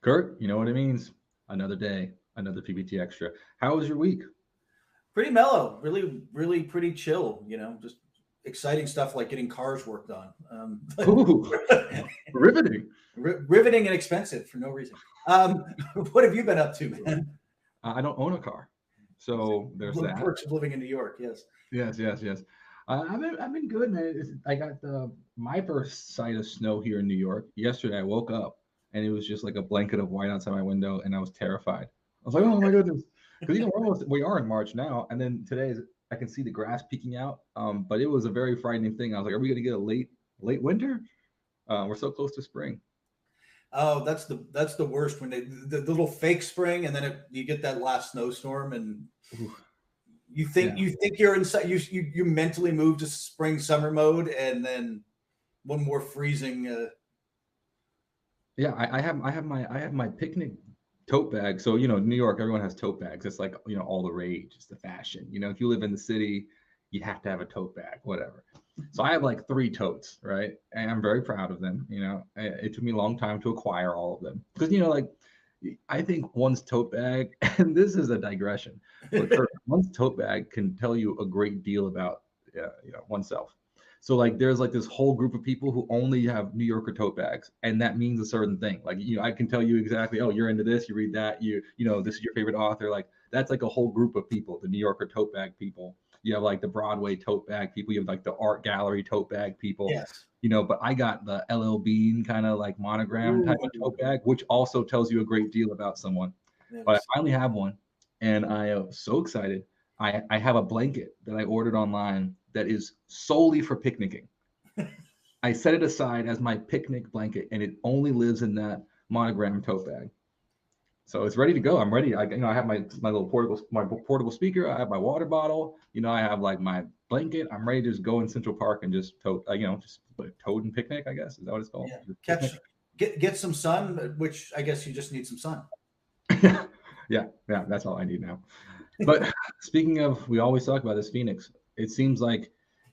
Kurt, you know what it means. Another day, another PBT Extra. How was your week? Pretty mellow, really, really pretty chill. Just exciting stuff like getting cars worked on. Ooh, riveting. Riveting and expensive for no reason. Um, what have you been up to, man? I don't own a car, so there's The that. perks of living in New York. Yes. Yes, yes, yes. I've been good, man. I got my first sight of snow here in New York yesterday. I woke up and it was just like a blanket of white outside my window, and I was terrified. I was like, oh my goodness, because we are in March now, and then I can see the grass peeking out. But it was a very frightening thing. I was like, are we gonna get a late winter? We're so close to spring. Oh, that's the worst when the little fake spring, and then you get that last snowstorm, and Ooh, you think yeah. you think you're inside. You mentally move to spring summer mode, and then one more freezing. Yeah, I have my picnic tote bag. So New York, everyone has tote bags. It's like all the rage. It's the fashion. If you live in the city, you have to have a tote bag, whatever. So I have like three totes, right? And I'm very proud of them. It took me a long time to acquire all of them because like I think one's tote bag, and this is a digression, but Kurt, one's tote bag can tell you a great deal about oneself. So like there's like this whole group of people who only have New Yorker tote bags, and that means a certain thing. Like I can tell you exactly, oh, you're into this, you read that, this is your favorite author. Like that's like a whole group of people, the New Yorker tote bag people. You have like the Broadway tote bag people, you have like the art gallery tote bag people. Yes. But I got the LL Bean kind of like monogram type of Ooh. tote bag, which also tells you a great deal about someone. But I finally have one, and I am so excited. I have a blanket that I ordered online that is solely for picnicking. I set it aside as my picnic blanket, and it only lives in that monogram tote bag. So it's ready to go. I'm ready. I have my little portable speaker. I have my water bottle. I have like my blanket. I'm ready to just go in Central Park and just tote. Just like toad and picnic. I guess is that what it's called? Yeah. Picnic. Get some sun, which I guess you just need some sun. Yeah, that's all I need now. But speaking of, we always talk about this Phoenix. It seems like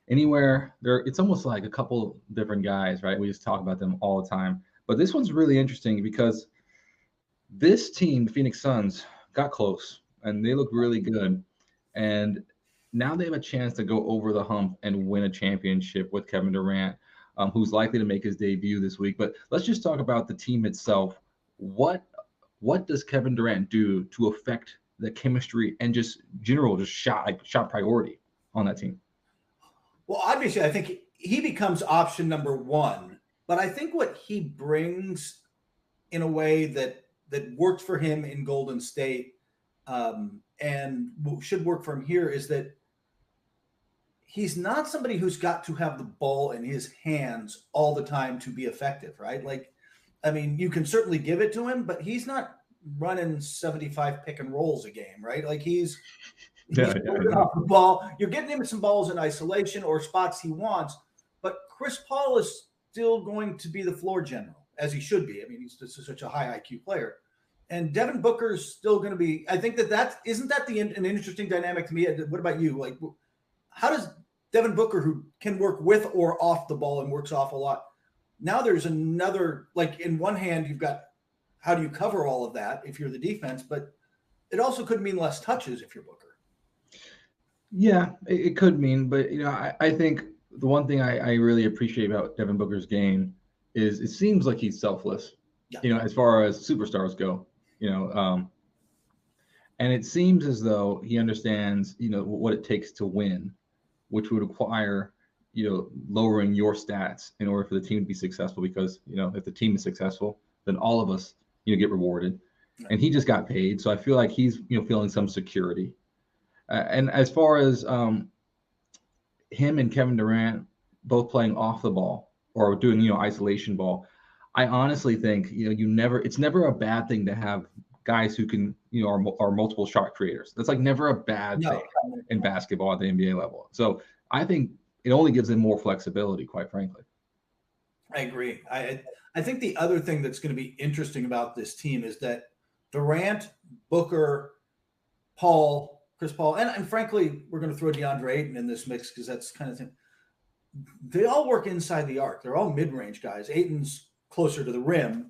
anywhere there, it's almost like a couple different guys, right? We just talk about them all the time. But this one's really interesting because this team, the Phoenix Suns, got close and they look really good. And now they have a chance to go over the hump and win a championship with Kevin Durant, who's likely to make his debut this week. But let's just talk about the team itself. What does Kevin Durant do to affect the chemistry and just general just shot priority on that team? Well, obviously, I think he becomes option number one. But I think what he brings in a way that worked for him in Golden State and should work for him here is that he's not somebody who's got to have the ball in his hands all the time to be effective, right? Like, I mean, you can certainly give it to him, but he's not running 75 pick and rolls a game, right? Like he's off the ball. You're getting him some balls in isolation or spots he wants, but Chris Paul is still going to be the floor general, as he should be. I mean, he's just such a high IQ player. And Devin Booker's still going to be. I think that isn't that an interesting dynamic to me. What about you? Like, how does Devin Booker, who can work with or off the ball and works off a lot, now there's another, like in one hand, you've got how do you cover all of that if you're the defense, but it also could mean less touches if you're Booker. Yeah, it could mean, but I think the one thing I really appreciate about Devin Booker's game is it seems like he's selfless, as far as superstars go, and it seems as though he understands, what it takes to win, which would require, lowering your stats in order for the team to be successful. Because, if the team is successful, then all of us, get rewarded. Right. And he just got paid. So I feel like he's, feeling some security. And as far as him and Kevin Durant both playing off the ball or doing, isolation ball, I honestly think, it's never a bad thing to have guys who can, are multiple shot creators. That's like never a bad thing in basketball at the NBA level. So I think it only gives them more flexibility, quite frankly. I agree. I think the other thing that's going to be interesting about this team is that Durant, Booker, Chris Paul, and frankly, we're going to throw DeAndre Ayton in this mix because that's kind of thing. They all work inside the arc. They're all mid-range guys. Ayton's closer to the rim,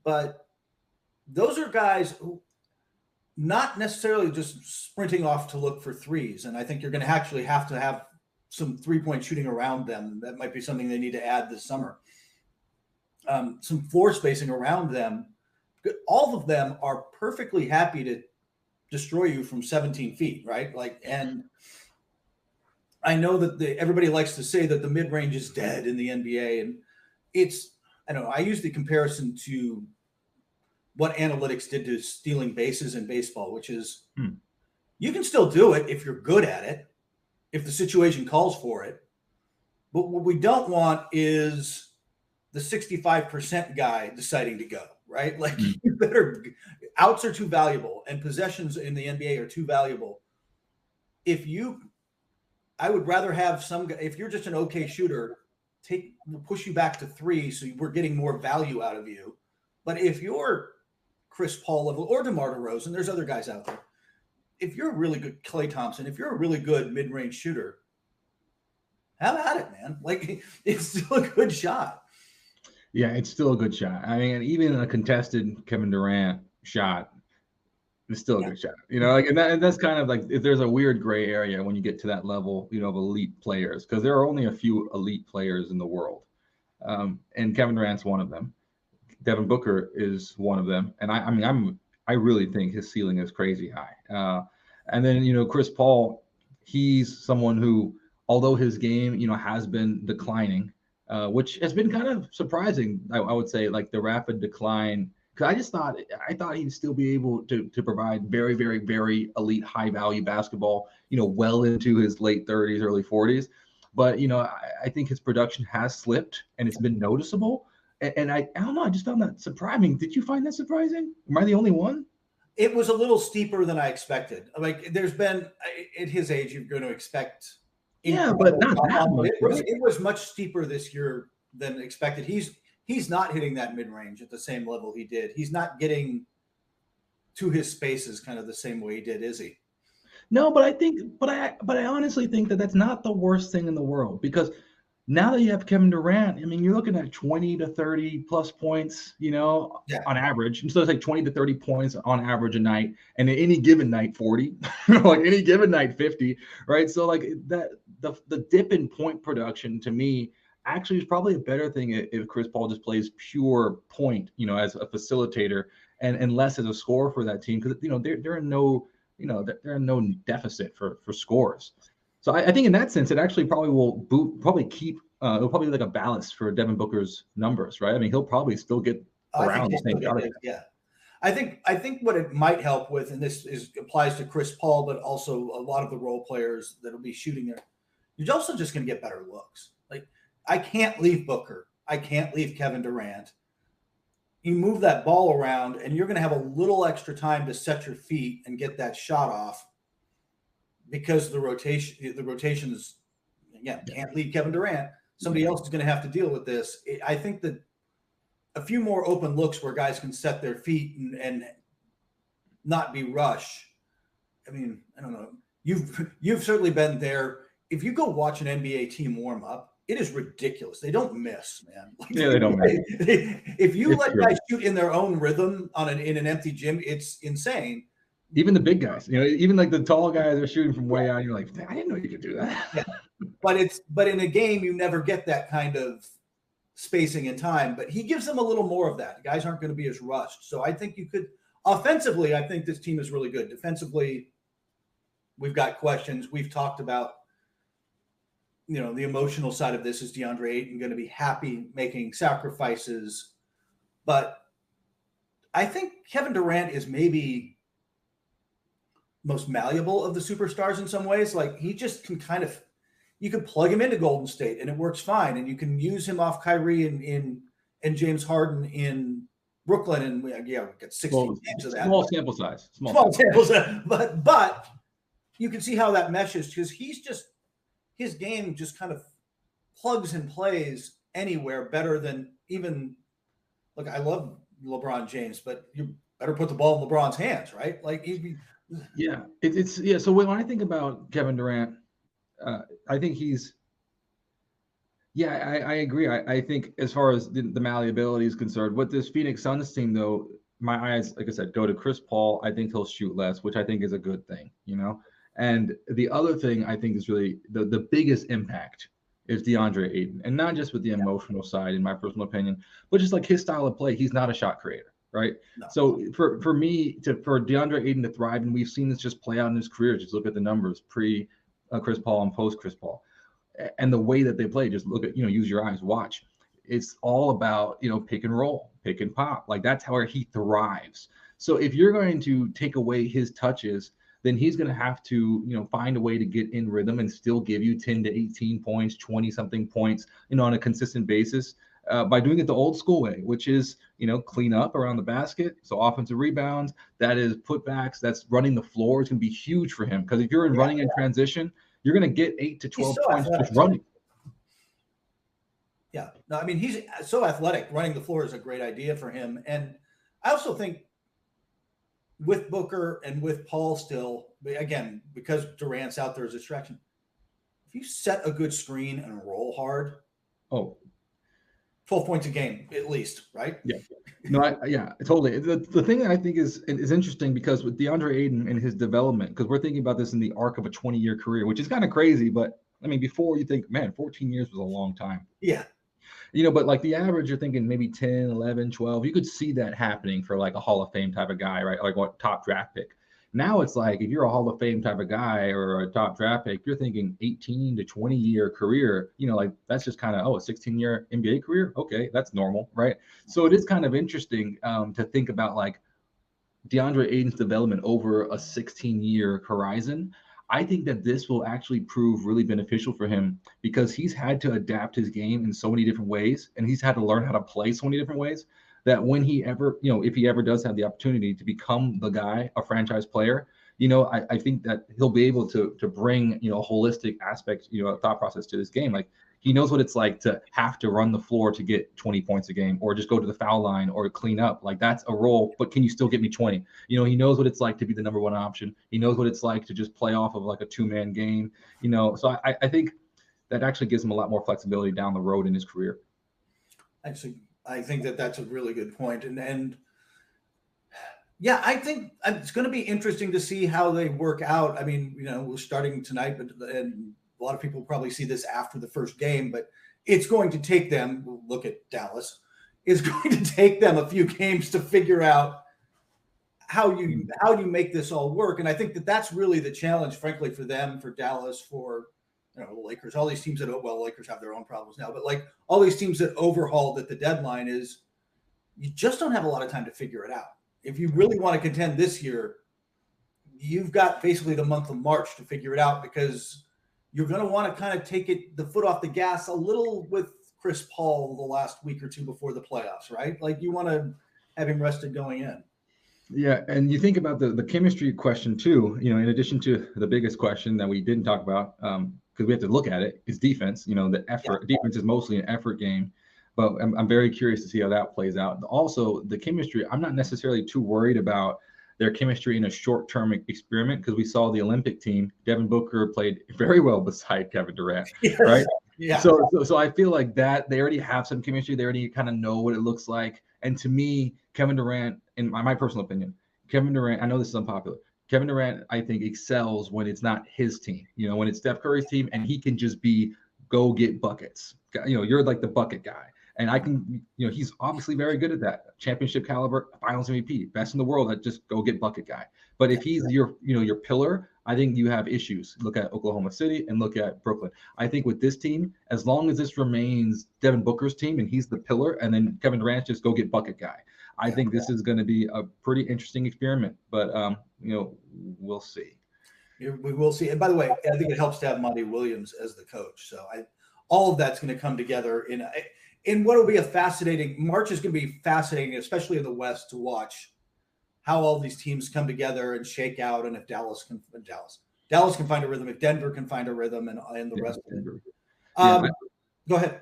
but those are guys who not necessarily just sprinting off to look for threes. And I think you're going to actually have to have some 3-point shooting around them. That might be something they need to add this summer. Some floor spacing around them. All of them are perfectly happy to destroy you from 17 feet, right? Like, and I know that everybody likes to say that the mid-range is dead in the NBA, and I don't know, I use the comparison to what analytics did to stealing bases in baseball, which is you can still do it if you're good at it, if the situation calls for it. But what we don't want is the 65% guy deciding to go, right? Like you better, outs are too valuable and possessions in the NBA are too valuable. I would rather have some guy, if you're just an okay shooter, push you back to 3 so we're getting more value out of you. But if you're Chris Paul level or DeMar DeRozan, there's other guys out there. If you're a really good Klay Thompson, if you're a really good mid-range shooter, have at it, man. Like, it's still a good shot. Yeah, it's still a good shot. I mean, even a contested Kevin Durant shot is still a good shot. You know, like, and that's kind of like, if there's a weird gray area when you get to that level, you know, of elite players, because there are only a few elite players in the world, and Kevin Durant's one of them. Devin Booker is one of them, and I really think his ceiling is crazy high. And then, you know, Chris Paul, he's someone who, although his game, you know, has been declining, which has been kind of surprising, I would say, like the rapid decline. Because I thought he'd still be able to provide very, very, very elite, high value basketball, you know, well into his late 30s, early 40s. But, you know, I think his production has slipped, and it's been noticeable. And I don't know, I just found that surprising. Did you find that surprising? Am I the only one? It was a little steeper than I expected. Like, there's been, at his age, you're going to expect. Yeah, but not that much. It was much steeper this year than expected. He's not hitting that mid-range at the same level he did. He's not getting to his spaces kind of the same way he did, is he? No, but I honestly think that that's not the worst thing in the world, because now that you have Kevin Durant, I mean, you're looking at 20 to 30 plus points, you know, on average. And so it's like 20 to 30 points on average a night, and any given night 40, like any given night 50, right? So like that the dip in point production to me actually is probably a better thing if Chris Paul just plays pure point, you know, as a facilitator and less as a scorer for that team, because you know they're in no deficit for scores. So I think in that sense, it actually probably will keep it'll probably be like a balance for Devin Booker's numbers, right? I mean, he'll probably still get around the same shot. Yeah. I think what it might help with, and this applies to Chris Paul, but also a lot of the role players that'll be shooting there, you're also just going to get better looks. Like, I can't leave Booker. I can't leave Kevin Durant. You move that ball around, and you're going to have a little extra time to set your feet and get that shot off, because the rotations, again, can't leave Kevin Durant. Somebody else is going to have to deal with this. I think that a few more open looks where guys can set their feet and not be rushed. I mean, I don't know. You've certainly been there. If you go watch an NBA team warm up, it is ridiculous. They don't miss, man. Like, yeah, they don't miss. If you let guys shoot in their own rhythm in an empty gym, it's insane. Even the big guys, you know, even like the tall guys are shooting from way out. You're like, I didn't know you could do that. Yeah. But in a game, you never get that kind of spacing and time. But he gives them a little more of that. Guys aren't going to be as rushed. So I think you could offensively. I think this team is really good. Defensively, we've got questions. We've talked about, you know, the emotional side of this. Is DeAndre Ayton going to be happy making sacrifices? But I think Kevin Durant is maybe most malleable of the superstars in some ways. Like, he just can kind of, you can plug him into Golden State and it works fine. And you can use him off Kyrie and James Harden in Brooklyn. And we got 16 games of that. Small sample size. Small sample size. But you can see how that meshes, because his game just kind of plugs and plays anywhere better than even, look, I love LeBron James, but you better put the ball in LeBron's hands, right? Like, So when I think about Kevin Durant, I think he's, I agree. I think as far as the malleability is concerned, with this Phoenix Suns team, though, my eyes, like I said, go to Chris Paul. I think he'll shoot less, which I think is a good thing, you know. And the other thing I think is really the biggest impact is DeAndre Ayton, and not just with the emotional side, in my personal opinion, but just like his style of play. He's not a shot creator, right? No. So for DeAndre Ayton to thrive, and we've seen this just play out in his career. Just look at the numbers pre Chris Paul and post Chris Paul, and the way that they play. Just look at, use your eyes, watch. It's all about, pick and roll, pick and pop. Like that's how he thrives. So if you're going to take away his touches, then he's going to have to, find a way to get in rhythm and still give you 10 to 18 points, 20 something points, on a consistent basis by doing it the old school way, which is, clean up around the basket. So offensive rebounds, that is putbacks, that's running the floor is going to be huge for him. Because if you're in running in transition, you're going to get 8 to 12 points just running. Yeah, no, I mean, he's so athletic. Running the floor is a great idea for him. And I also think with Booker and with Paul still, again, because Durant's out there as a distraction, if you set a good screen and roll hard, 12 points a game at least, right? Yeah. No, yeah, totally. The thing that I think is interesting, because with DeAndre Ayton and his development, because we're thinking about this in the arc of a 20-year career, which is kind of crazy, but I mean, before you think, man, 14 years was a long time. Yeah. But like the average, you're thinking maybe 10, 11, 12. You could see that happening for like a Hall of Fame type of guy, right? Like what top draft pick. Now it's like if you're a Hall of Fame type of guy or a top draft pick, you're thinking 18 to 20-year career. Like that's just kind of, a 16-year NBA career. Okay, that's normal, right? So it is kind of interesting to think about like DeAndre Ayton's development over a 16-year horizon. I think that this will actually prove really beneficial for him because he's had to adapt his game in so many different ways, and he's had to learn how to play so many different ways that when he ever, if he ever does have the opportunity to become the guy, a franchise player, I think that he'll be able to bring, a holistic aspect, a thought process to this game. Like he knows what it's like to have to run the floor to get 20 points a game, or just go to the foul line or clean up. Like that's a role, but can you still get me 20? He knows what it's like to be the number one option. He knows what it's like to just play off of like a two-man game, So I think that actually gives him a lot more flexibility down the road in his career. Actually, I think that that's a really good point. And yeah, I think it's going to be interesting to see how they work out. I mean, we're starting tonight, and a lot of people probably see this after the first game, but it's going to take them, look at Dallas, it's going to take them a few games to figure out how you make this all work. And I think that that's really the challenge, frankly, for them, for Dallas, for the Lakers, all these teams that, Lakers have their own problems now, but like all these teams that overhauled at the deadline, is you just don't have a lot of time to figure it out. If you really want to contend this year, you've got basically the month of March to figure it out, because you're going to want to kind of take the foot off the gas a little with Chris Paul the last week or two before the playoffs, right? Like you want to have him rested going in. Yeah, and you think about the chemistry question too, in addition to the biggest question that we didn't talk about, because we have to look at it, is defense. The effort. Yeah. Defense is mostly an effort game. But I'm very curious to see how that plays out. Also, the chemistry, I'm not necessarily too worried about their chemistry in a short-term experiment, because we saw the Olympic team. Devin Booker played very well beside Kevin Durant, yes. Right? Yeah. So I feel like that they already have some chemistry. They already kind of know what it looks like. And to me, Kevin Durant, in my personal opinion, Kevin Durant, I know this is unpopular. Kevin Durant, I think, excels when it's not his team. When it's Steph Curry's team and he can just go get buckets. You're like the bucket guy. And I can, he's obviously very good at that. Championship caliber, finals MVP, best in the world at just go get bucket guy. But if he's your pillar, I think you have issues. Look at Oklahoma City and look at Brooklyn. I think with this team, as long as this remains Devin Booker's team and he's the pillar, and then Kevin Durant just go get bucket guy, I think this is going to be a pretty interesting experiment. But we'll see. We will see. And by the way, I think it helps to have Monty Williams as the coach. So all of that's going to come together in what will be a fascinating March. Is going to be fascinating, especially in the West, to watch how all these teams come together and shake out, and if Dallas can find a rhythm, if Denver can find a rhythm, and the rest of it. Go ahead.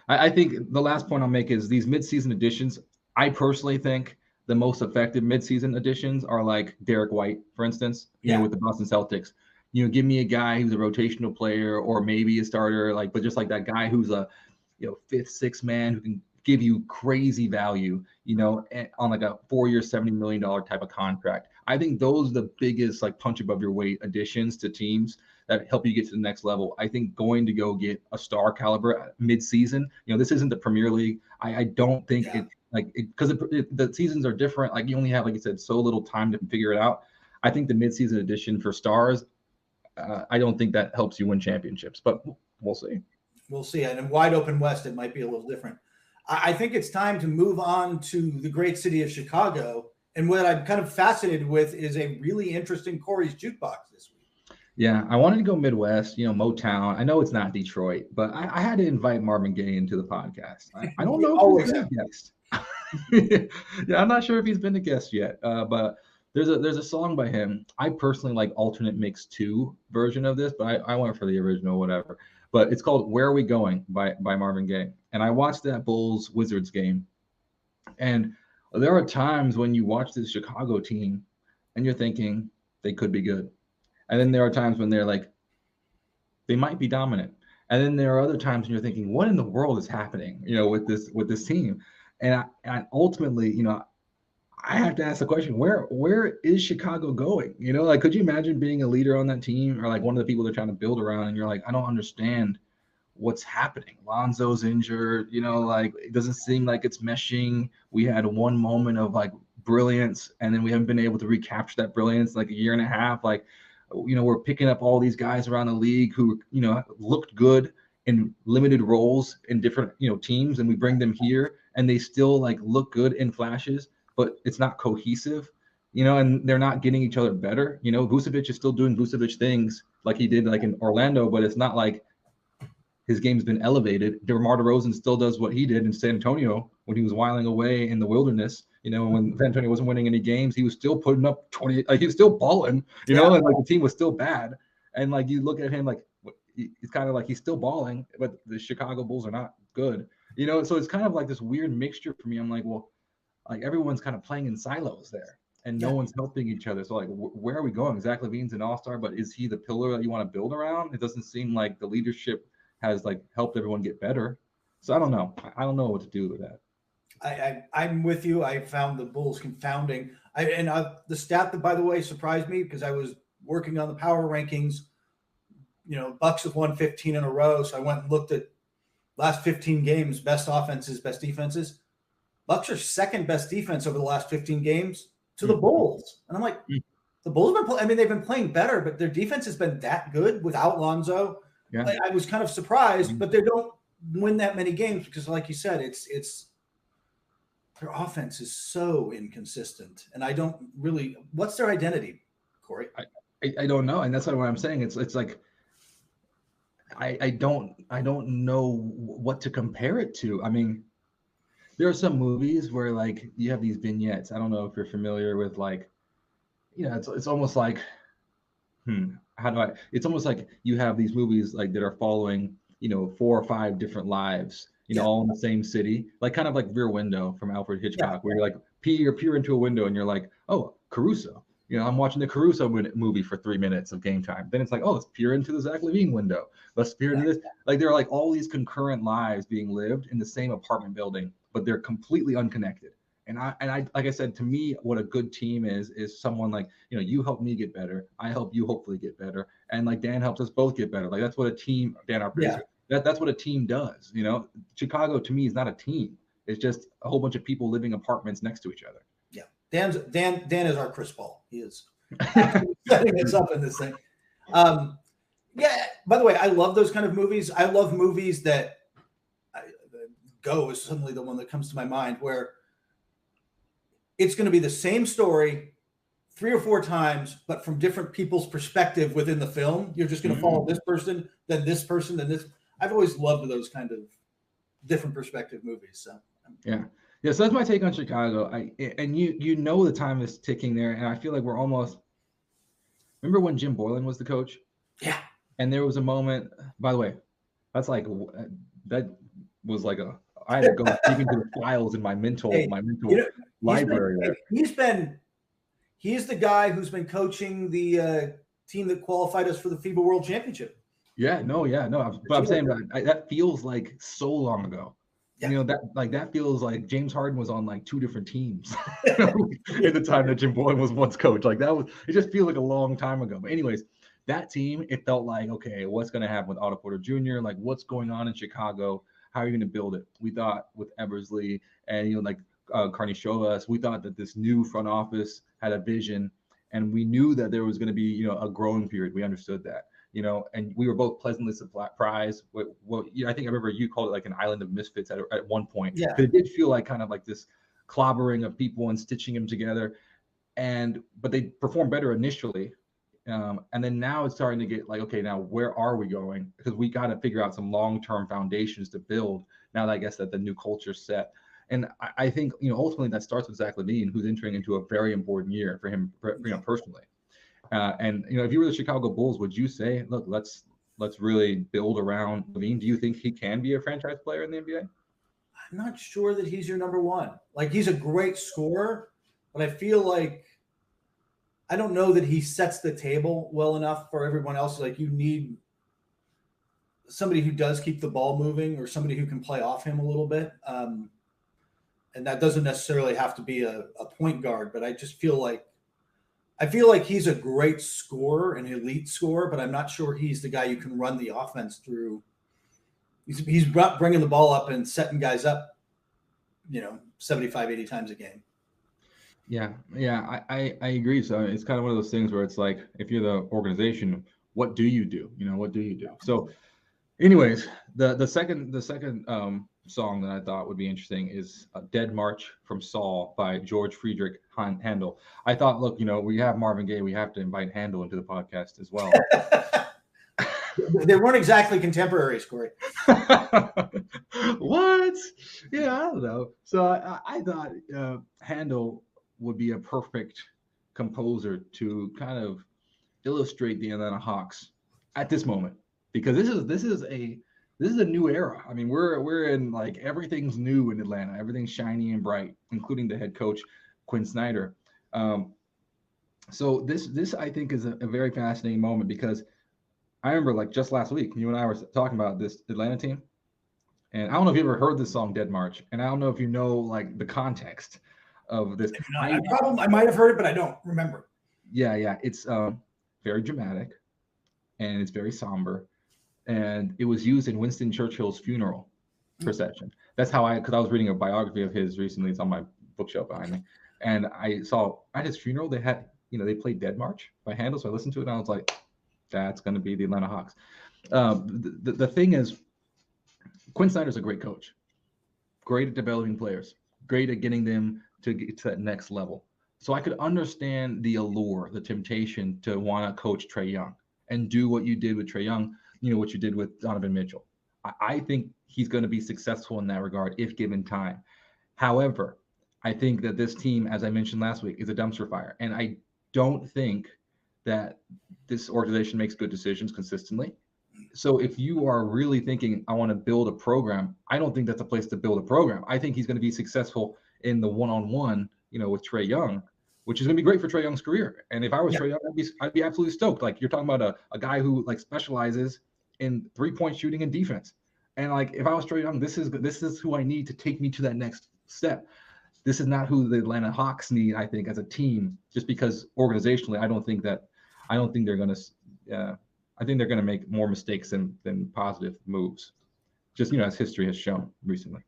I think the last point I'll make is these midseason additions. I personally think the most effective midseason additions are like Derek White, for instance, with the Boston Celtics. Give me a guy who's a rotational player or maybe a starter, but just like that guy who's a fifth, sixth man who can give you crazy value, on like a 4-year, $70 million type of contract. I think those are the biggest like punch above your weight additions to teams that help you get to the next level. I think going to go get a star caliber mid-season, this isn't the Premier League. I don't think because the seasons are different. Like you only have, like you said, so little time to figure it out. I think the mid-season addition for stars, I don't think that helps you win championships, but we'll see. We'll see. And in wide open West, it might be a little different. I think it's time to move on to the great city of Chicago. And what I'm kind of fascinated with is a really interesting Corey's Jukebox this week. Yeah, I wanted to go Midwest, Motown. I know it's not Detroit, but I had to invite Marvin Gaye into the podcast. I don't know if he's been a guest. Yeah, I'm not sure if he's been a guest yet, but there's a song by him. I personally like alternate mix 2 version of this, but I went for the original, whatever. But it's called Where Are We Going by Marvin Gaye. And I watched that Bulls-Wizards game. And there are times when you watch this Chicago team and you're thinking they could be good. And then there are times when they're like, they might be dominant. And then there are other times when you're thinking, what in the world is happening, with this team? And ultimately, I have to ask the question, where is Chicago going? Like, could you imagine being a leader on that team or like one of the people they're trying to build around and you're like, I don't understand what's happening. Lonzo's injured, like it doesn't seem like it's meshing. We had one moment of like brilliance and then we haven't been able to recapture that brilliance like a year and a half. Like, we're picking up all these guys around the league who, looked good in limited roles in different, teams, and we bring them here and they still like look good in flashes, but it's not cohesive, and they're not getting each other better. Vucevic is still doing Vucevic things like he did like in Orlando, but it's not like his game's been elevated. DeMar DeRozan still does what he did in San Antonio when he was whiling away in the wilderness. When San Antonio wasn't winning any games, he was still putting up 20. Like he was still balling. And like the team was still bad. And like you look at him, like it's kind of like he's still balling, but the Chicago Bulls are not good. So it's kind of like this weird mixture for me. I'm like, well, like everyone's kind of playing in silos there, and no one's helping each other. So like, where are we going? Zach LaVine's an all-star, but is he the pillar that you want to build around? It doesn't seem like the leadership has like helped everyone get better. So I don't know. I don't know what to do with that. I'm with you. I found the Bulls confounding. The stat that, by the way, surprised me because I was working on the power rankings. Bucks have won 15 in a row, so I went and looked at last 15 games, best offenses, best defenses. Bucks are second best defense over the last 15 games to the Bulls, and I'm like, the Bulls have been. They've been playing better, but their defense has been that good without Lonzo. Yeah. I was kind of surprised, but they don't win that many games because, like you said, it's their offense is so inconsistent, and I don't really. What's their identity, Corey? I don't know, and that's what I'm saying. It's like I don't know what to compare it to. I mean, there are some movies where like you have these vignettes. I don't know if you're familiar with like, it's almost like, it's almost like you have these movies like that are following, 4 or 5 different lives, all in the same city, like kind of like Rear Window from Alfred Hitchcock, where you're like peer into a window and you're like, oh, Caruso. I'm watching the Caruso movie for 3 minutes of game time. Then it's like, oh, let's peer into the Zach LaVine window. Let's peer into this. Like there are like all these concurrent lives being lived in the same apartment building, but they're completely unconnected. And I like I said, to me, what a good team is someone like, you help me get better. I help you hopefully get better. And like Dan helps us both get better. Like that's what a team, Dan, our producer, that's what a team does. Chicago to me is not a team. It's just a whole bunch of people living apartments next to each other. Yeah. Dan is our Chris Paul. He is setting us up in this thing. By the way, I love those kind of movies. I love movies that Go is suddenly the one that comes to my mind where it's going to be the same story 3 or 4 times, but from different people's perspective within the film. You're just going to follow this person, then this person, then this. I've always loved those kind of different perspective movies. So yeah. So that's my take on Chicago. The time is ticking there, and I feel like we're almost. Remember when Jim Boylan was the coach? Yeah. And there was a moment. By the way, that's like that was like I had to go deep into the files in my mental library. He's the guy who's been coaching the team that qualified us for the FIBA World Championship. Yeah, no. But I'm saying that feels like so long ago. Yeah. You know, that feels like James Harden was on like 2 different teams at the time that Jim Boylan was once coach. Like it just feels like a long time ago. But anyways, that team, it felt like, okay, what's going to happen with Otto Porter Jr.? Like, what's going on in Chicago? How are you going to build it? We thought with Eversley and, like Carney Chovas, we thought that this new front office had a vision, and we knew that there was going to be, a growing period. We understood that. And we were both pleasantly surprised. I think I remember you called it like an island of misfits at one point. Yeah. It did feel like kind of like this clobbering of people and stitching them together. But they performed better initially. And then now it's starting to get like, okay, now where are we going? Because we got to figure out some long-term foundations to build now that I guess that the new culture's set. And I think, ultimately that starts with Zach LaVine, who's entering into a very important year for him, personally. And if you were the Chicago Bulls, would you say, look, let's really build around LaVine? Do you think he can be a franchise player in the NBA? I'm not sure that he's your number one. Like, he's a great scorer, but I feel like I don't know that he sets the table well enough for everyone else. Like, you need somebody who does keep the ball moving, or somebody who can play off him a little bit. And that doesn't necessarily have to be a point guard, but I just feel like he's a great scorer, an elite scorer, but I'm not sure he's the guy you can run the offense through. He's bringing the ball up and setting guys up, 75, 80 times a game. Yeah, I agree. So it's kind of one of those things where it's like, if you're the organization, what do you do? What do you do? So anyways, the second song that I thought would be interesting is Dead March from Saul by George Friedrich Handel. I thought, look, we have Marvin Gaye, we have to invite Handel into the podcast as well. They weren't exactly contemporaries, Corey. What? Yeah, I don't know. So I thought Handel would be a perfect composer to kind of illustrate the Atlanta Hawks at this moment, because this is a new era. I mean, we're in like, everything's new in Atlanta. Everything's shiny and bright, including the head coach, Quinn Snyder. So this I think is a very fascinating moment, because I remember, like, just last week, you and I were talking about this Atlanta team, and I don't know if you ever heard this song Dead March, and I don't know if you know like the context of this. I might have heard it, but I don't remember. Yeah, it's very dramatic, and it's very somber. And it was used in Winston Churchill's funeral procession. That's how because I was reading a biography of his recently. It's on my bookshelf behind me. And I saw at his funeral, they had, they played Dead March by Handel. So I listened to it and I was like, that's going to be the Atlanta Hawks. The thing is, Quinn Snyder's a great coach, great at developing players, great at getting them to get to that next level. So I could understand the allure, the temptation to want to coach Trae Young and do what you did with Trae Young, what you did with Donovan Mitchell. I think he's going to be successful in that regard if given time. However, I think that this team, as I mentioned last week, is a dumpster fire. And I don't think that this organization makes good decisions consistently. So if you are really thinking, I want to build a program, I don't think that's a place to build a program. I think he's going to be successful in the one-on-one, with Trae Young, which is going to be great for Trae Young's career. And if I was Trae Young, I'd be absolutely stoked. Like, you're talking about a guy who like specializes in 3-point shooting and defense. And like, if I was Trae Young, this is who I need to take me to that next step. This is not who the Atlanta Hawks need, I think, as a team, just because organizationally, I think they're going to, I think they're going to make more mistakes than positive moves, just, as history has shown recently.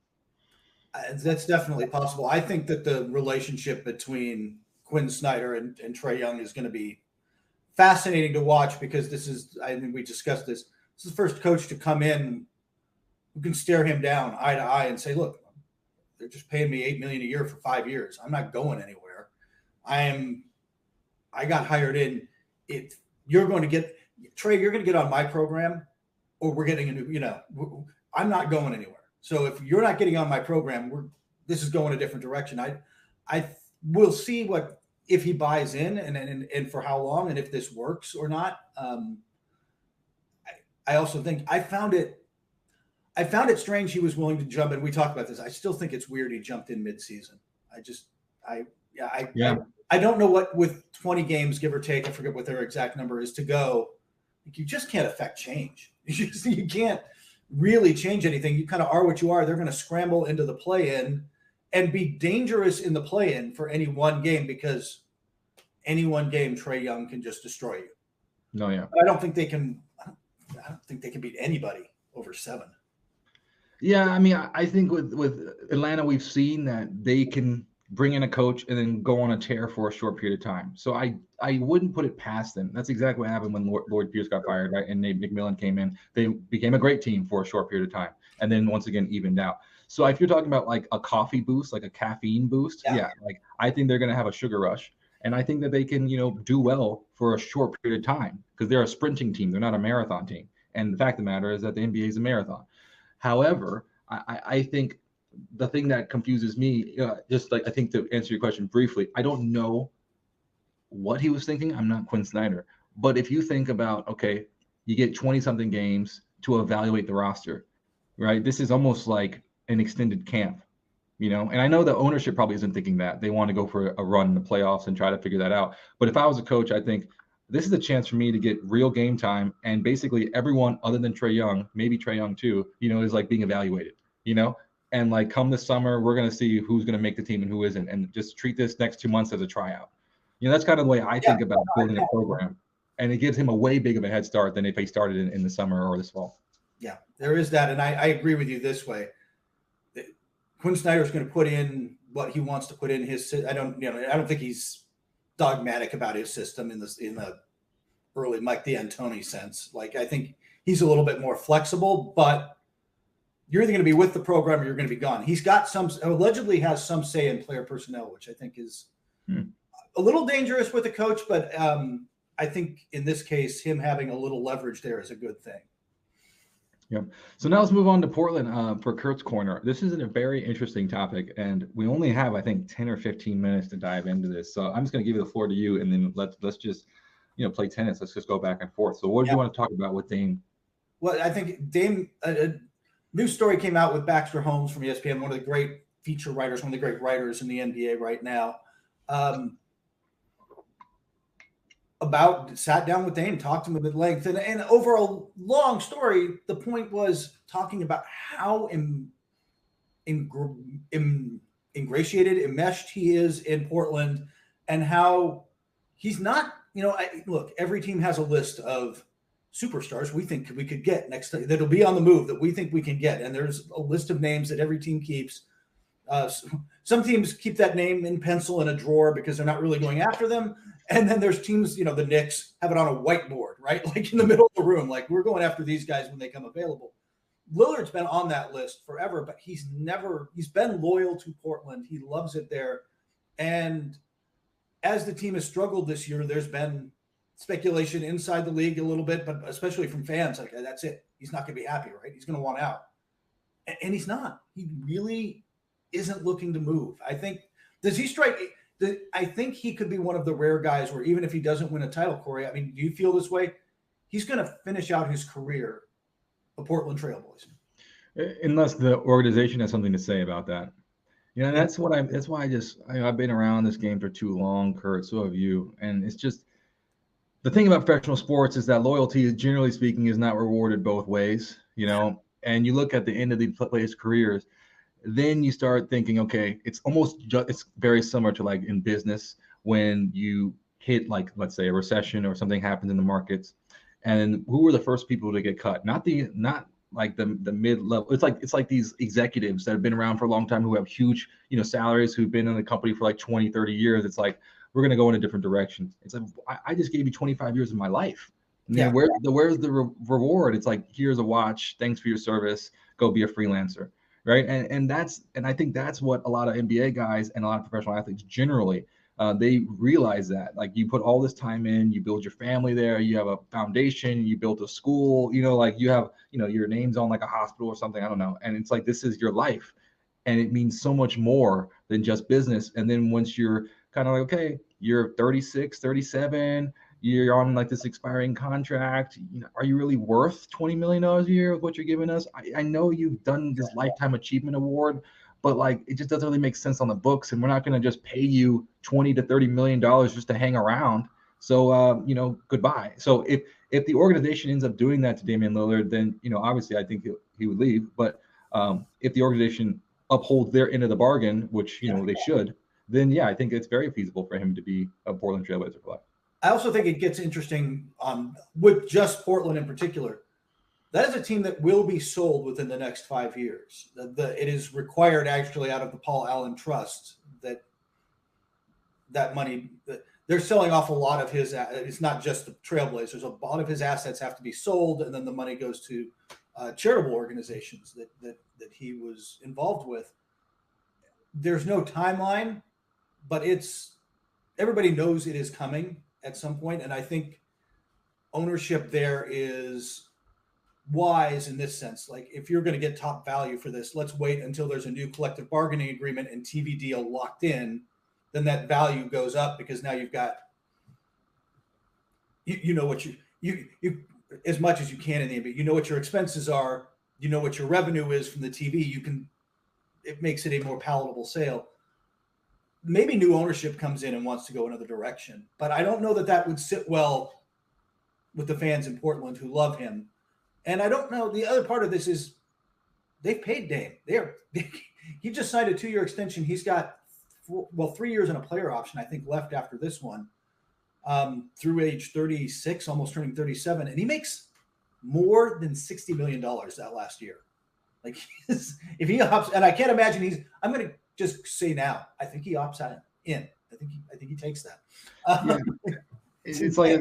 That's definitely possible. I think that the relationship between Quinn Snyder and Trae Young is going to be fascinating to watch, because I think we discussed this. This is the first coach to come in who can stare him down eye to eye and say, look, they're just paying me $8 million a year for 5 years. I'm not going anywhere. I got hired in. If you're going to get Trae, you're going to get on my program, or we're getting a new, I'm not going anywhere. So if you're not getting on my program, this is going a different direction. I will see if he buys in and for how long, and if this works or not. I also think I found it strange he was willing to jump in. We talked about this. I still think it's weird he jumped in mid-season. I don't know what, with 20 games, give or take, I forget what their exact number is to go. You just can't affect change. You can't. really change anything. You kind of are what you are. They're going to scramble into the play-in and be dangerous in the play-in for any one game, because any one game Trae Young can just destroy you. No, yeah. But I don't think they can beat anybody over 7. Yeah, I mean, I think with Atlanta, we've seen that they can bring in a coach and then go on a tear for a short period of time. So I wouldn't put it past them. That's exactly what happened when Lloyd Pierce got fired, right? And Nate McMillan came in. They became a great team for a short period of time, and then once again evened out. So if you're talking about like a coffee boost, like a caffeine boost, yeah, like I think they're going to have a sugar rush, and I think that they can, do well for a short period of time because they're a sprinting team. They're not a marathon team. And the fact of the matter is that the NBA is a marathon. However, I think the thing that confuses me, just like I think to answer your question briefly, I don't know what he was thinking. I'm not Quinn Snyder. But if you think about, okay, you get 20-something games to evaluate the roster, right? This is almost like an extended camp, And I know the ownership probably isn't thinking that. They want to go for a run in the playoffs and try to figure that out. But if I was a coach, I think this is a chance for me to get real game time, and basically everyone other than Trae Young, maybe Trae Young too, is like being evaluated, and like come this summer, we're going to see who's going to make the team and who isn't, and just treat this next 2 months as a tryout. That's kind of the way I think about building a program, and it gives him a way big of a head start than if he started in the summer or this fall. Yeah, there is that, and I agree with you this way. Quinn Snyder is going to put in what he wants to put in his. I don't think he's dogmatic about his system in the early Mike D'Antoni sense. Like, I think he's a little bit more flexible, but you're either going to be with the program or you're going to be gone. He's got allegedly has some say in player personnel, which I think is a little dangerous with a coach, but I think in this case, him having a little leverage there is a good thing. Yeah. So now let's move on to Portland for Kurt's Corner. This is a very interesting topic, and we only have, I think, 10 or 15 minutes to dive into this. So I'm just going to give the floor to you, and then let's just, play tennis. Let's just go back and forth. So what do you want to talk about with Dame? Well, I think Dame, a new story came out with Baxter Holmes from ESPN, one of the great feature writers, one of the great writers in the NBA right now, sat down with Dame, talked to him at length, and over a long story, the point was talking about how ingratiated, enmeshed he is in Portland, and how he's not. Look, every team has a list of superstars we think we could get next time that'll be on the move that we think we can get, and there's a list of names that every team keeps. Some teams keep that name in pencil in a drawer because they're not really going after them. And then there's teams, the Knicks have it on a whiteboard, right? Like in the middle of the room, like we're going after these guys when they come available. Lillard's been on that list forever, but he's been loyal to Portland. He loves it there. And as the team has struggled this year, there's been speculation inside the league a little bit, but especially from fans, like that's it. He's not going to be happy, right? He's going to want out. And he's not. He really isn't looking to move. I think, I think he could be one of the rare guys where even if he doesn't win a title, Corey, I mean, do you feel this way? He's going to finish out his career a Portland Trail Boys. Unless the organization has something to say about that. That's why I've been around this game for too long, Kurt, so have you. And it's just, the thing about professional sports is that loyalty, generally speaking, is not rewarded both ways, and you look at the end of the players' careers, then you start thinking, okay, it's very similar to like in business when you hit like, let's say a recession or something happens in the markets, and who were the first people to get cut? Not like the mid-level. It's like these executives that have been around for a long time who have huge, salaries, who've been in the company for like 20, 30 years. It's like, we're going to go in a different direction. It's like, I just gave you 25 years of my life. Yeah. Where's the reward? It's like, here's a watch. Thanks for your service. Go be a freelancer. Right. And I think that's what a lot of NBA guys and a lot of professional athletes generally, they realize that, like, you put all this time in, you build your family there, you have a foundation, you built a school, like you have, your name's on like a hospital or something. I don't know. And it's like, this is your life, and it means so much more than just business. And then once you're kind of like, okay, you're 36, 37, you're on like this expiring contract, are you really worth $20 million a year with what you're giving us? I know you've done this lifetime achievement award, but like, it just doesn't really make sense on the books. And we're not going to just pay you $20 to $30 million just to hang around. So, goodbye. So if the organization ends up doing that to Damian Lillard, then, obviously I think he would leave. But if the organization upholds their end of the bargain, which, they should, then, yeah, I think it's very feasible for him to be a Portland Trailblazer for life. I also think it gets interesting with just Portland in particular. That is a team that will be sold within the next 5 years. It is required actually out of the Paul Allen Trust that money they're selling off a lot of his. It's not just the Trailblazers. A lot of his assets have to be sold, and then the money goes to charitable organizations that he was involved with. There's no timeline, but everybody knows it is coming at some point, and I think ownership there is wise in this sense. Like, if you're going to get top value for this, let's wait until there's a new collective bargaining agreement and TV deal locked in. Then that value goes up because now you've got, you know what you as much as you can in the NBA, you know what your expenses are, you know what your revenue is from the TV. It makes it a more palatable sale. Maybe new ownership comes in and wants to go another direction, but I don't know that would sit well with the fans in Portland who love him. And I don't know. The other part of this is they've paid Dame. He just signed a 2-year extension. He's got 3 years and a player option, I think, left after this one, through age 36, almost turning 37. And he makes more than $60 million that last year. Like, if he opts, and I can't imagine I'm going to just say now, I think he opts out in. I think he takes that. It's like,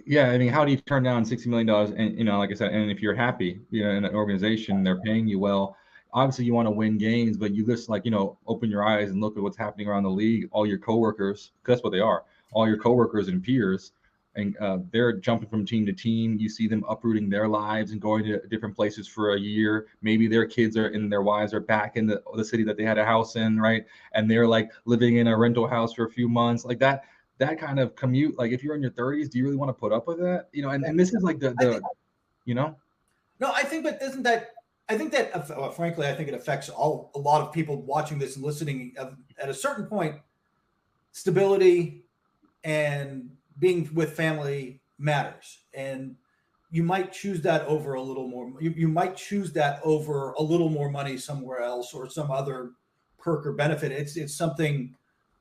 yeah, I mean, how do you turn down $60 million? And, like I said, and if you're happy, in an organization, they're paying you well. Obviously, you want to win games, but you just open your eyes and look at what's happening around the league. All your coworkers, because that's what they are, all your coworkers and peers, and they're jumping from team to team. You see them uprooting their lives and going to different places for a year. Maybe their kids and their wives are back in the city that they had a house in, right? And they're like living in a rental house for a few months, like that kind of commute. Like, if you're in your 30s, do you really want to put up with that? And this is like No, I think, but isn't that? I think that, frankly, I think it affects a lot of people watching this and listening. At a certain point, stability and being with family matters, and you might choose that over a little more. You might choose that over a little more money somewhere else or some other perk or benefit. It's something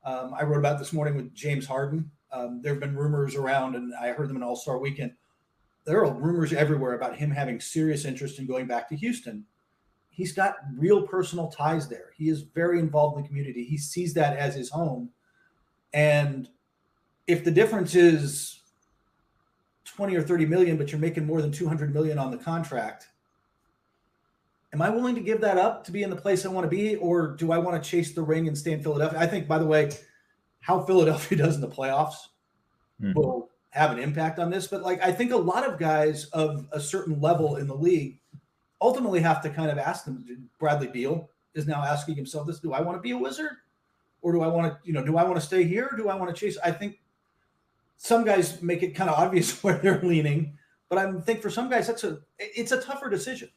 I wrote about this morning with James Harden. There have been rumors around, and I heard them in All-Star Weekend. There are rumors everywhere about him having serious interest in going back to Houston. He's got real personal ties there. He is very involved in the community. He sees that as his home. And if the difference is 20 or 30 million, but you're making more than 200 million on the contract, am I willing to give that up to be in the place I want to be? Or do I want to chase the ring and stay in Philadelphia? I think, by the way, how Philadelphia does in the playoffs will have an impact on this. But I think a lot of guys of a certain level in the league ultimately have to kind of ask them. Bradley Beal is now asking himself this: do I want to be a Wizard, or do I want to, do I want to stay here? Or do I want to chase? I think some guys make it kind of obvious where they're leaning, but I think for some guys it's a tougher decision.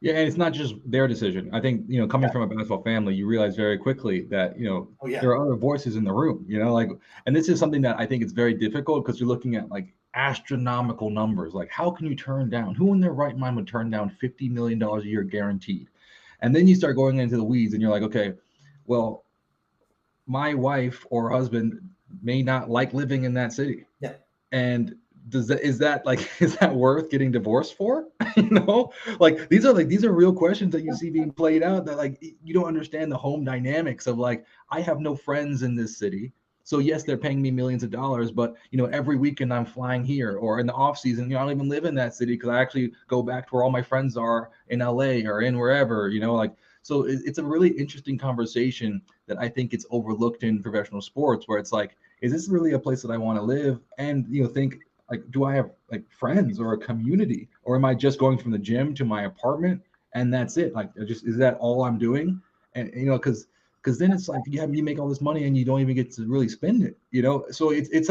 Yeah, and it's not just their decision. I think, coming from a basketball family, you realize very quickly that, there are other voices in the room, and this is something that I think is very difficult because you're looking at astronomical numbers. Like, how can you turn down, who in their right mind would turn down $50 million a year guaranteed? And then you start going into the weeds and you're like, okay, well, my wife or husband may not like living in that city. Yeah. And is that worth getting divorced for? These are real questions that you see being played out that you don't understand the home dynamics of I have no friends in this city. So yes, they're paying me millions of dollars, but every weekend I'm flying here, or in the off season, I don't even live in that city because I actually go back to where all my friends are in LA or in wherever, so it's a really interesting conversation that I think it's overlooked in professional sports, where it's is this really a place that I want to live? And think, do I have friends or a community, or am I just going from the gym to my apartment and that's it? Is that all I'm doing? And because then it's you make all this money and you don't even get to really spend it. So it's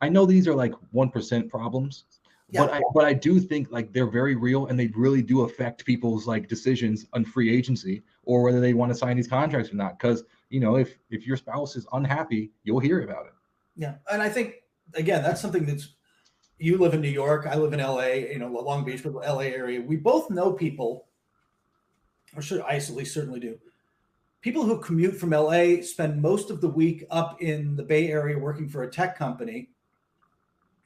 I know these are 1% problems, yeah. But I do think they're very real, and they really do affect people's decisions on free agency or whether they want to sign these contracts or not. Because if your spouse is unhappy, you'll hear about it. Yeah, and I think again, that's something that's, you live in New York, I live in LA, Long Beach, but the LA area. We both know people, or should I at least certainly do, people who commute from LA, spend most of the week up in the Bay Area working for a tech company,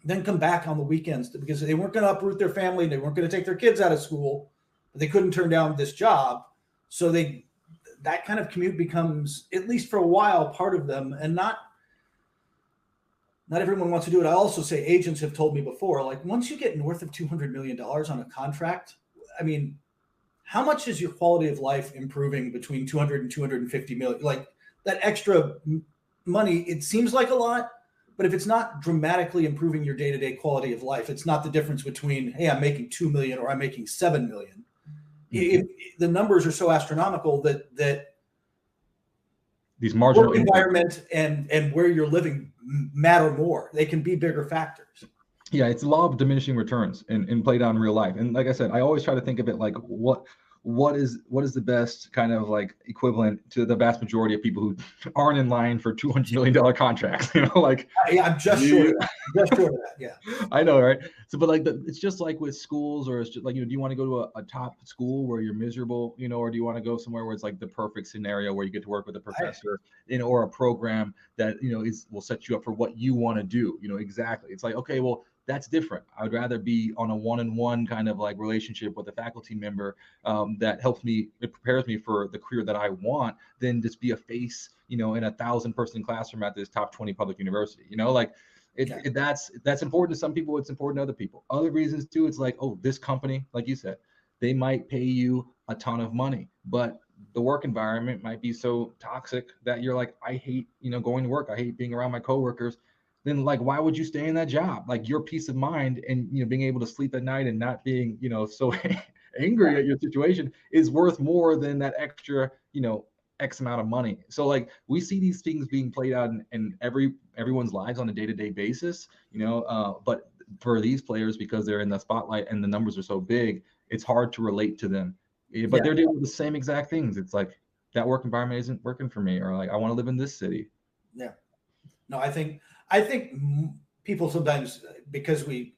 then come back on the weekends because they weren't going to uproot their family. They weren't going to take their kids out of school. But they couldn't turn down this job. So that kind of commute becomes, at least for a while, part of them. And not everyone wants to do it. I also say agents have told me before, like once you get north of $200 million on a contract, I mean, how much is your quality of life improving between 200 and 250 million? Like that extra money, it seems like a lot, but if it's not dramatically improving your day-to-day quality of life, it's not the difference between, hey, I'm making 2 million or I'm making 7 million. Mm-hmm. The numbers are so astronomical that these marginal work environment and where you're living matter more. They can be bigger factors. Yeah, it's a law of diminishing returns and played out in real life. And like I said, I always try to think of it like what is the best kind of like equivalent to the vast majority of people who aren't in line for $200 million contracts, like yeah, I'm just short of that. Just short of that. Yeah. I know, right? So, but like it's just like with schools, or it's just like, do you want to go to a top school where you're miserable, or do you want to go somewhere where it's like the perfect scenario where you get to work with a professor, or a program that, will set you up for what you want to do, exactly. It's like, okay, well, that's different. I would rather be on a one-on-one kind of like relationship with a faculty member that helps me, it prepares me for the career that I want, than just be a face, in a 1,000-person classroom at this top 20 public university. That's important to some people. It's important to other people. Other reasons too. It's like, oh, this company, like you said, they might pay you a ton of money, but the work environment might be so toxic that you're like, I hate, going to work. I hate being around my coworkers. Then like, why would you stay in that job? Like your peace of mind and, being able to sleep at night and not being, so angry at your situation is worth more than that extra, X amount of money. So like we see these things being played out in everyone's lives on a day-to-day basis, but for these players, because they're in the spotlight and the numbers are so big, it's hard to relate to them. But they're dealing with the same exact things. It's like that work environment isn't working for me, or like I want to live in this city. Yeah. No, I think people sometimes, because we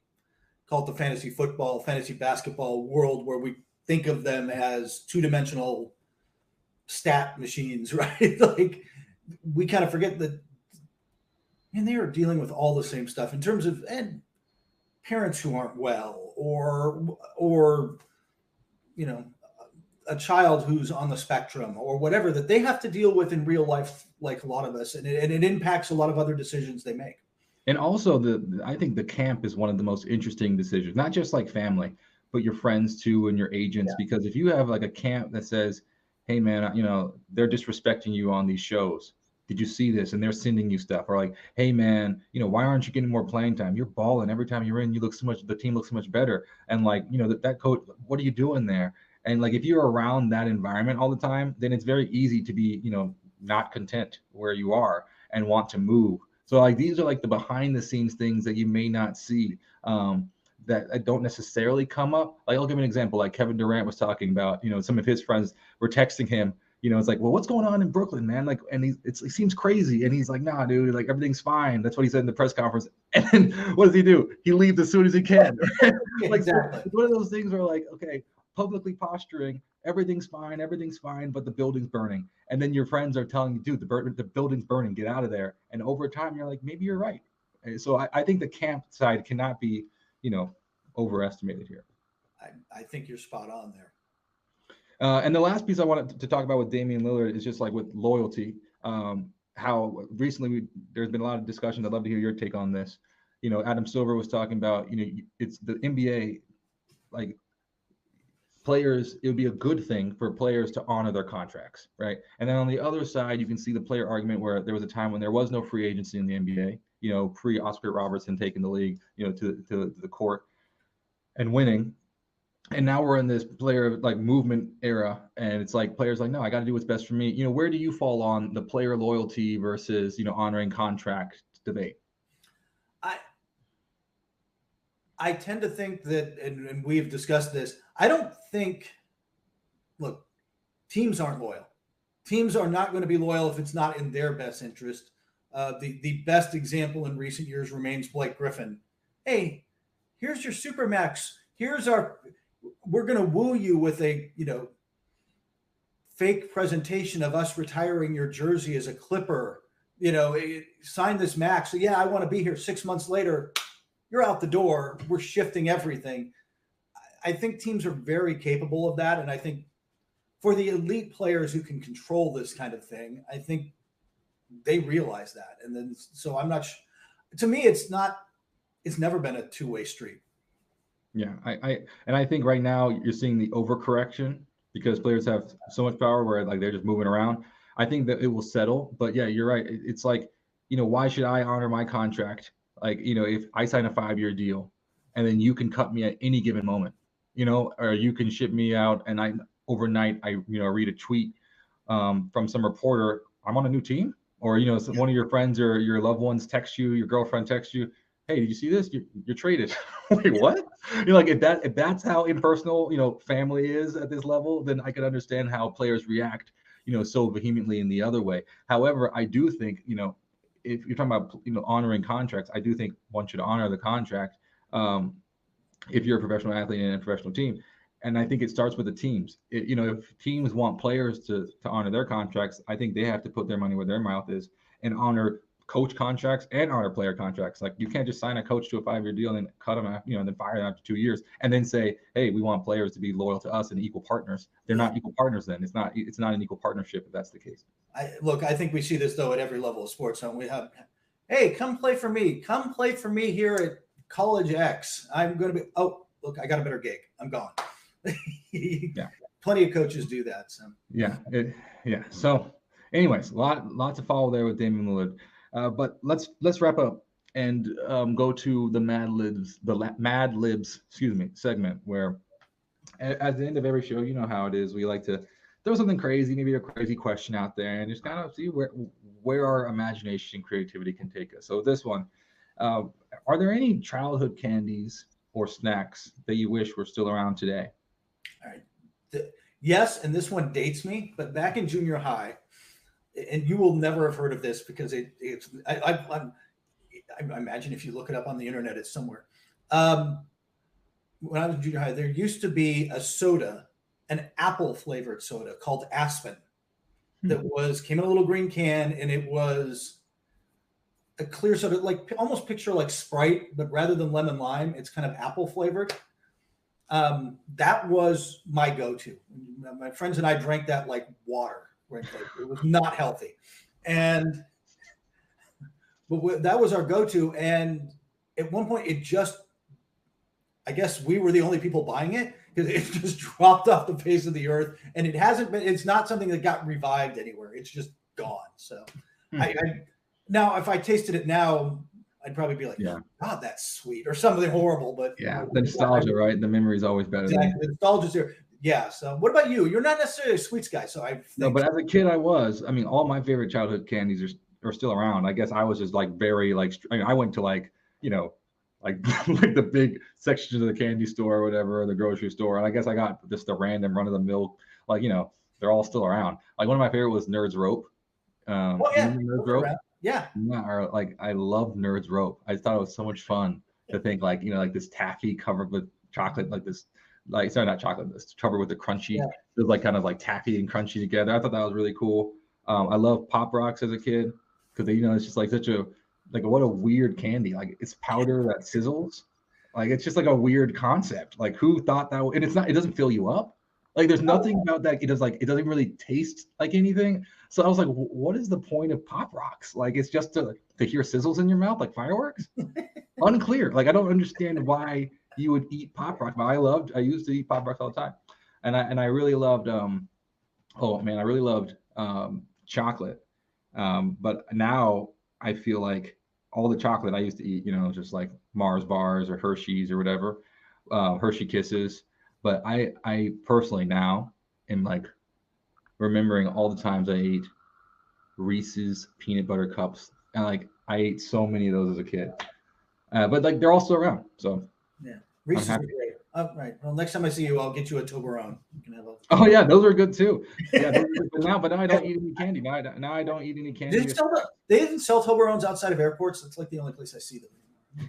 call it the fantasy football, fantasy basketball world, where we think of them as two-dimensional stat machines, right? Like we kind of forget that, and they are dealing with all the same stuff in terms of parents who aren't well, or a child who's on the spectrum or whatever, that they have to deal with in real life, like a lot of us, and it impacts a lot of other decisions they make. And also I think the camp is one of the most interesting decisions, not just like family, but your friends too, and your agents, because if you have like a camp that says, hey man, they're disrespecting you on these shows. Did you see this? And they're sending you stuff, or like, hey man, why aren't you getting more playing time? You're balling every time you're in. The team looks so much better. And like, that coach, what are you doing there? And like, if you're around that environment all the time, then it's very easy to be, not content where you are and want to move. So like, these are like the behind the scenes things that you may not see that don't necessarily come up. Like, I'll give an example. Like Kevin Durant was talking about, some of his friends were texting him, it's like, well, what's going on in Brooklyn, man? Like, and it seems crazy. And he's like, nah, dude, like everything's fine. That's what he said in the press conference. And then what does he do? He leaves as soon as he can. Like, exactly. It's one of those things where like, okay, publicly posturing, everything's fine, but the building's burning. And then your friends are telling you, dude, the building's burning, get out of there. And over time, you're like, maybe you're right. And so I think the camp side cannot be, overestimated here. I think you're spot on there. And the last piece I wanted to talk about with Damian Lillard is just like with loyalty. How recently there's been a lot of discussion. I'd love to hear your take on this. Adam Silver was talking about, it's the NBA, like players, it would be a good thing for players to honor their contracts, right? And then on the other side, you can see the player argument where there was a time when there was no free agency in the NBA, pre-Oscar Robertson taking the league, to the court and winning. And now we're in this player like movement era, and it's like players like, no, I got to do what's best for me. Where do you fall on the player loyalty versus, honoring contract debate? I tend to think that, and we've discussed this, I don't think, look, teams aren't loyal. Teams are not going to be loyal if it's not in their best interest. The best example in recent years remains Blake Griffin. Hey, here's your Supermax. We're going to woo you with a, fake presentation of us retiring your jersey as a Clipper. Sign this max. So yeah, I want to be here. 6 months later, you're out the door. We're shifting everything. I think teams are very capable of that. And I think for the elite players who can control this kind of thing, I think they realize that. And then, so I'm not, to me, it's never been a two-way street. Yeah. I think right now you're seeing the overcorrection because players have so much power where like they're just moving around. I think that it will settle, but yeah, you're right. It's like, why should I honor my contract? Like, if I sign a 5-year deal and then you can cut me at any given moment, or you can ship me out and overnight I read a tweet from some reporter, I'm on a new team, or, one of your friends or your loved ones text you, your girlfriend texts you, hey, did you see this? You're traded. Wait, what? Like if that's how impersonal, family is at this level, then I could understand how players react, so vehemently in the other way. However, I do think, if you're talking about, honoring contracts, I do think one should honor the contract if you're a professional athlete in a professional team. And I think it starts with the teams. If teams want players to honor their contracts, I think they have to put their money where their mouth is and honor coach contracts and honor player contracts. Like you can't just sign a coach to a 5-year deal and then cut them, and then fire them after 2 years and then say, hey, we want players to be loyal to us and equal partners. They're not equal partners then. It's not an equal partnership if that's the case. I think we see this though at every level of sports. Don't we have, hey, come play for me. Come play for me here at College X. I'm going to be, oh, look, I got a better gig. I'm gone. Yeah. Plenty of coaches do that. So yeah. So anyways, lots to follow there with Damian Lillard. But let's wrap up and go to the Mad Libs, segment where at the end of every show, you know how it is. We like to throw something crazy, maybe a crazy question out there, and just kind of see where our imagination and creativity can take us. So this one, are there any childhood candies or snacks that you wish were still around today? All right. Yes, and this one dates me, but back in junior high, and you will never have heard of this because I imagine if you look it up on the internet, it's somewhere. When I was in junior high, there used to be a soda, an apple flavored soda called Aspen that came in a little green can, and it was a clear soda, like almost picture like Sprite, but rather than lemon lime, it's kind of apple flavored. That was my go-to. My friends and I drank that like water. Right? Like, it was not healthy. But that was our go-to. And at one point I guess we were the only people buying it because it just dropped off the face of the earth. And it's not something that got revived anywhere. It's just gone. So now if I tasted it now, I'd probably be like, God, that's sweet or something horrible. But yeah, the nostalgia, right? The memory is always better. Exactly. The nostalgia's there. Yeah. So what about you? You're not necessarily a sweets guy. So but as a kid, I was. I mean, all my favorite childhood candies are still around. I guess I was just like very like. I went to like like like the big sections of the candy store or whatever, or the grocery store, and I guess I got just a random run of the mill. Like they're all still around. Like one of my favorite was Nerds Rope. Nerds Rope. Yeah. Or like I love Nerds Rope. I thought it was so much fun to think like like this taffy covered with chocolate, like this. Like sorry, not chocolate. It's covered with the crunchy. Yeah. It was like kind of like taffy and crunchy together. I thought that was really cool. I love Pop Rocks as a kid because it's just like such a what a weird candy. Like it's powder that sizzles. Like it's just like a weird concept. Like who thought that? And it's not. It doesn't fill you up. Like there's nothing about that. It doesn't really taste like anything. So I was like, what is the point of Pop Rocks? Like it's just to hear sizzles in your mouth like fireworks. Unclear. Like I don't understand why you would eat Pop Rocks, but I used to eat Pop Rocks all the time, and I really loved I really loved chocolate, but now I feel like all the chocolate I used to eat, just like Mars bars or Hershey's or whatever, Hershey Kisses, but I personally now am like remembering all the times I ate Reese's peanut butter cups, and like I ate so many of those as a kid, but like they're all still around, so. Yeah, Reese's are great. Right. Well, next time I see you, I'll get you a Toblerone. You can have a. Oh yeah, those are good too. Yeah, those are good. But now I don't eat any candy. Now I don't eat any candy. They didn't sell Toblerones outside of airports. It's like the only place I see them.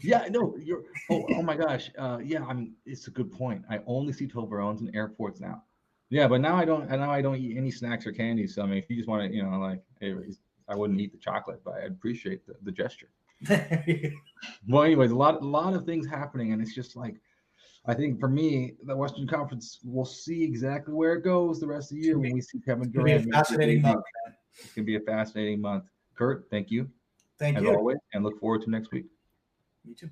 Yeah, no, you're. Oh my gosh. Yeah, It's a good point. I only see Toblerones in airports now. Yeah, but now I don't. Now I don't eat any snacks or candy. So I mean, if you just want to, like, anyways, I wouldn't eat the chocolate, but I'd appreciate the gesture. Well, anyways, a lot of things happening, and it's just like, I think for me, the Western Conference, we'll see exactly where it goes the rest of the year when we see Kevin Durant. It's gonna be a fascinating month, man. It's gonna be a fascinating month. Kurt, thank you. Thank as you. always, and look forward to next week. You too.